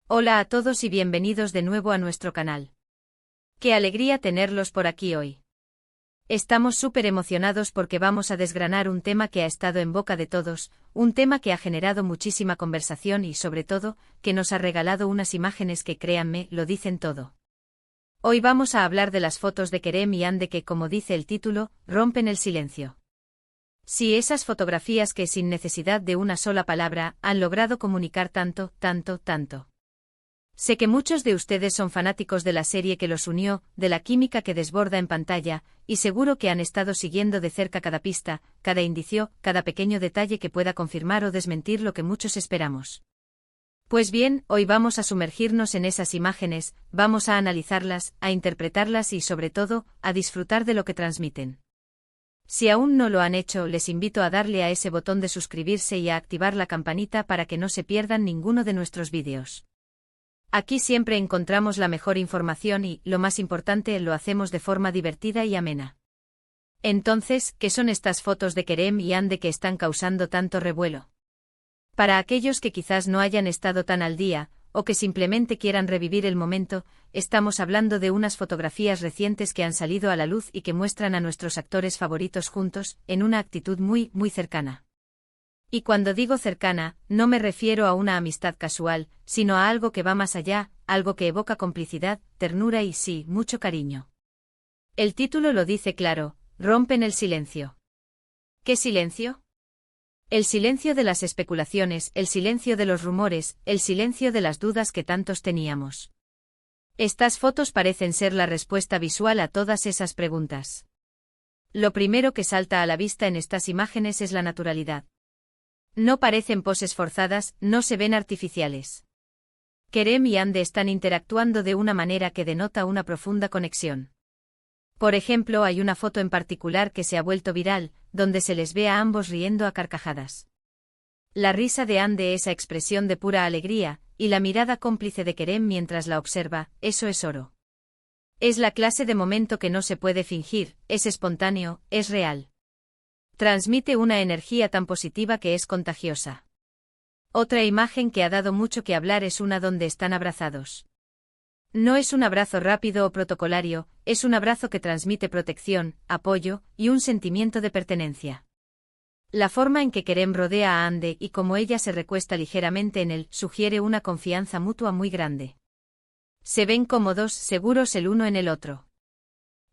Hola a todos y bienvenidos de nuevo a nuestro canal. Qué alegría tenerlos por aquí hoy. Estamos súper emocionados porque vamos a desgranar un tema que ha estado en boca de todos, un tema que ha generado muchísima conversación y sobre todo, que nos ha regalado unas imágenes que créanme, lo dicen todo. Hoy vamos a hablar de las fotos de Kerem y Ande que, como dice el título, rompen el silencio. Sí, esas fotografías que sin necesidad de una sola palabra, han logrado comunicar tanto. Sé que muchos de ustedes son fanáticos de la serie que los unió, de la química que desborda en pantalla, y seguro que han estado siguiendo de cerca cada pista, cada indicio, cada pequeño detalle que pueda confirmar o desmentir lo que muchos esperamos. Pues bien, hoy vamos a sumergirnos en esas imágenes, vamos a analizarlas, a interpretarlas y sobre todo, a disfrutar de lo que transmiten. Si aún no lo han hecho, les invito a darle a ese botón de suscribirse y a activar la campanita para que no se pierdan ninguno de nuestros vídeos. Aquí siempre encontramos la mejor información y, lo más importante, lo hacemos de forma divertida y amena. Entonces, ¿qué son estas fotos de Kerem y Ande que están causando tanto revuelo? Para aquellos que quizás no hayan estado tan al día, o que simplemente quieran revivir el momento, estamos hablando de unas fotografías recientes que han salido a la luz y que muestran a nuestros actores favoritos juntos, en una actitud muy cercana. Y cuando digo cercana, no me refiero a una amistad casual, sino a algo que va más allá, algo que evoca complicidad, ternura y sí, mucho cariño. El título lo dice claro, rompen el silencio. ¿Qué silencio? El silencio de las especulaciones, el silencio de los rumores, el silencio de las dudas que tantos teníamos. Estas fotos parecen ser la respuesta visual a todas esas preguntas. Lo primero que salta a la vista en estas imágenes es la naturalidad. No parecen poses forzadas, no se ven artificiales. Kerem y Ande están interactuando de una manera que denota una profunda conexión. Por ejemplo, hay una foto en particular que se ha vuelto viral, donde se les ve a ambos riendo a carcajadas. La risa de Ande, esa expresión de pura alegría, y la mirada cómplice de Kerem mientras la observa, eso es oro. Es la clase de momento que no se puede fingir, es espontáneo, es real. Transmite una energía tan positiva que es contagiosa. Otra imagen que ha dado mucho que hablar es una donde están abrazados. No es un abrazo rápido o protocolario, es un abrazo que transmite protección, apoyo y un sentimiento de pertenencia. La forma en que Kerem rodea a Ande y como ella se recuesta ligeramente en él sugiere una confianza mutua muy grande. Se ven cómodos, seguros el uno en el otro.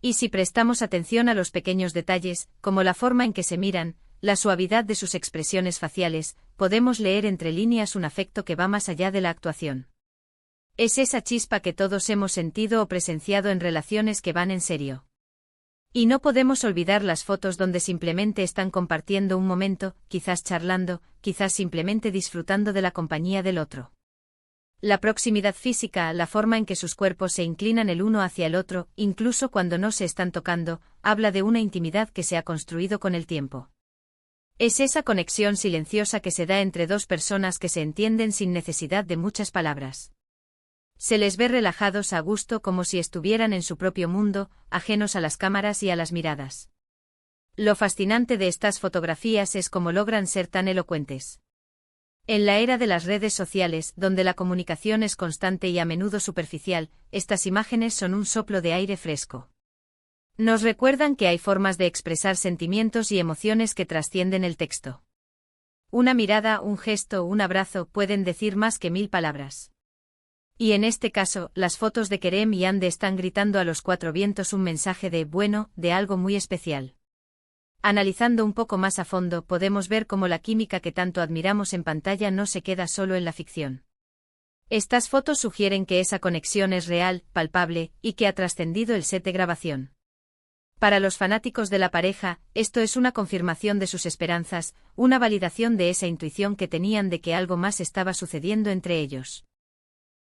Y si prestamos atención a los pequeños detalles, como la forma en que se miran, la suavidad de sus expresiones faciales, podemos leer entre líneas un afecto que va más allá de la actuación. Es esa chispa que todos hemos sentido o presenciado en relaciones que van en serio. Y no podemos olvidar las fotos donde simplemente están compartiendo un momento, quizás charlando, quizás simplemente disfrutando de la compañía del otro. La proximidad física, la forma en que sus cuerpos se inclinan el uno hacia el otro, incluso cuando no se están tocando, habla de una intimidad que se ha construido con el tiempo. Es esa conexión silenciosa que se da entre dos personas que se entienden sin necesidad de muchas palabras. Se les ve relajados a gusto como si estuvieran en su propio mundo, ajenos a las cámaras y a las miradas. Lo fascinante de estas fotografías es cómo logran ser tan elocuentes. En la era de las redes sociales, donde la comunicación es constante y a menudo superficial, estas imágenes son un soplo de aire fresco. Nos recuerdan que hay formas de expresar sentimientos y emociones que trascienden el texto. Una mirada, un gesto, un abrazo pueden decir más que 1000 palabras. Y en este caso, las fotos de Kerem y Ande están gritando a los cuatro vientos un mensaje de algo muy especial. Analizando un poco más a fondo, podemos ver cómo la química que tanto admiramos en pantalla no se queda solo en la ficción. Estas fotos sugieren que esa conexión es real, palpable, y que ha trascendido el set de grabación. Para los fanáticos de la pareja, esto es una confirmación de sus esperanzas, una validación de esa intuición que tenían de que algo más estaba sucediendo entre ellos.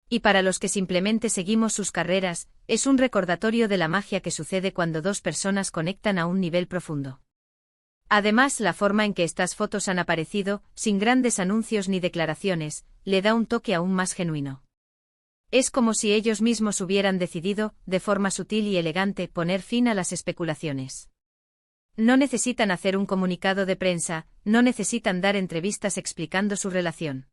Y para los que simplemente seguimos sus carreras, es un recordatorio de la magia que sucede cuando dos personas conectan a un nivel profundo. Además, la forma en que estas fotos han aparecido, sin grandes anuncios ni declaraciones, le da un toque aún más genuino. Es como si ellos mismos hubieran decidido, de forma sutil y elegante, poner fin a las especulaciones. No necesitan hacer un comunicado de prensa, no necesitan dar entrevistas explicando su relación.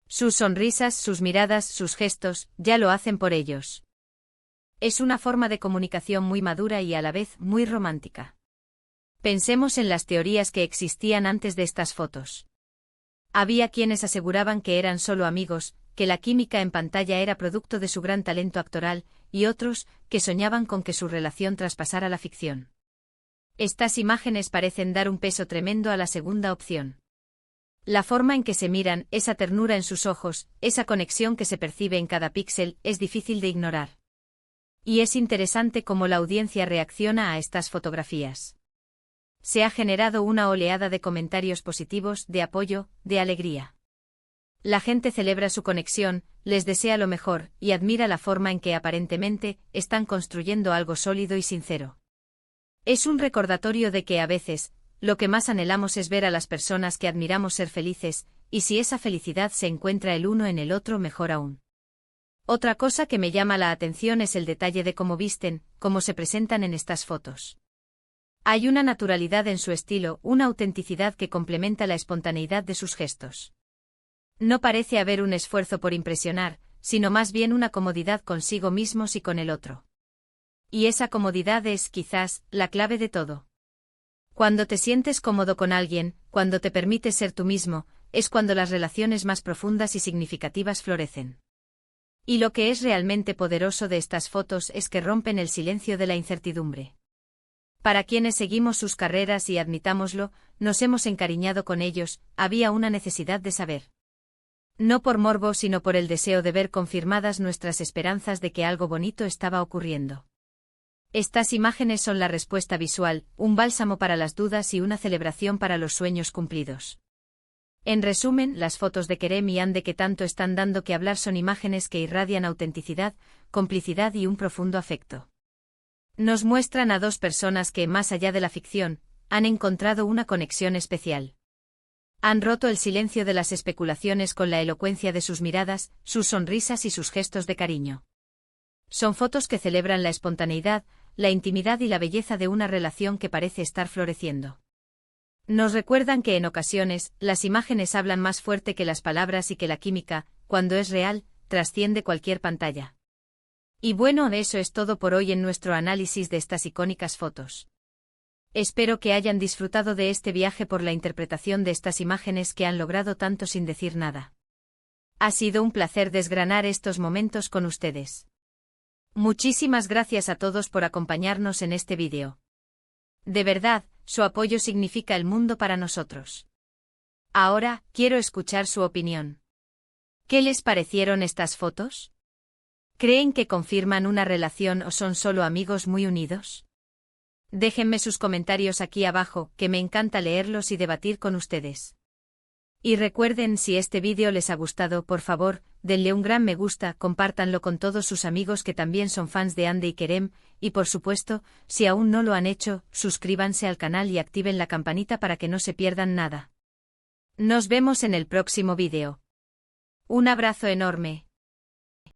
Sus sonrisas, sus miradas, sus gestos, ya lo hacen por ellos. Es una forma de comunicación muy madura y a la vez muy romántica. Pensemos en las teorías que existían antes de estas fotos. Había quienes aseguraban que eran solo amigos, que la química en pantalla era producto de su gran talento actoral, y otros, que soñaban con que su relación traspasara la ficción. Estas imágenes parecen dar un peso tremendo a la segunda opción. La forma en que se miran, esa ternura en sus ojos, esa conexión que se percibe en cada píxel, es difícil de ignorar. Y es interesante cómo la audiencia reacciona a estas fotografías. Se ha generado una oleada de comentarios positivos, de apoyo, de alegría. La gente celebra su conexión, les desea lo mejor, y admira la forma en que aparentemente están construyendo algo sólido y sincero. Es un recordatorio de que a veces, lo que más anhelamos es ver a las personas que admiramos ser felices, y si esa felicidad se encuentra el uno en el otro, mejor aún. Otra cosa que me llama la atención es el detalle de cómo visten, cómo se presentan en estas fotos. Hay una naturalidad en su estilo, una autenticidad que complementa la espontaneidad de sus gestos. No parece haber un esfuerzo por impresionar, sino más bien una comodidad consigo mismos y con el otro. Y esa comodidad es, quizás, la clave de todo. Cuando te sientes cómodo con alguien, cuando te permites ser tú mismo, es cuando las relaciones más profundas y significativas florecen. Y lo que es realmente poderoso de estas fotos es que rompen el silencio de la incertidumbre. Para quienes seguimos sus carreras y admitámoslo, nos hemos encariñado con ellos, había una necesidad de saber. No por morbo sino por el deseo de ver confirmadas nuestras esperanzas de que algo bonito estaba ocurriendo. Estas imágenes son la respuesta visual, un bálsamo para las dudas y una celebración para los sueños cumplidos. En resumen, las fotos de Kerem y Hande que tanto están dando que hablar son imágenes que irradian autenticidad, complicidad y un profundo afecto. Nos muestran a dos personas que, más allá de la ficción, han encontrado una conexión especial. Han roto el silencio de las especulaciones con la elocuencia de sus miradas, sus sonrisas y sus gestos de cariño. Son fotos que celebran la espontaneidad, la intimidad y la belleza de una relación que parece estar floreciendo. Nos recuerdan que en ocasiones, las imágenes hablan más fuerte que las palabras y que la química, cuando es real, trasciende cualquier pantalla. Y bueno, eso es todo por hoy en nuestro análisis de estas icónicas fotos. Espero que hayan disfrutado de este viaje por la interpretación de estas imágenes que han logrado tanto sin decir nada. Ha sido un placer desgranar estos momentos con ustedes. Muchísimas gracias a todos por acompañarnos en este vídeo. De verdad, su apoyo significa el mundo para nosotros. Ahora, quiero escuchar su opinión. ¿Qué les parecieron estas fotos? ¿Creen que confirman una relación o son solo amigos muy unidos? Déjenme sus comentarios aquí abajo, que me encanta leerlos y debatir con ustedes. Y recuerden, si este vídeo les ha gustado, por favor, denle un gran me gusta, compártanlo con todos sus amigos que también son fans de Hande y Kerem, y por supuesto, si aún no lo han hecho, suscríbanse al canal y activen la campanita para que no se pierdan nada. Nos vemos en el próximo vídeo. Un abrazo enorme.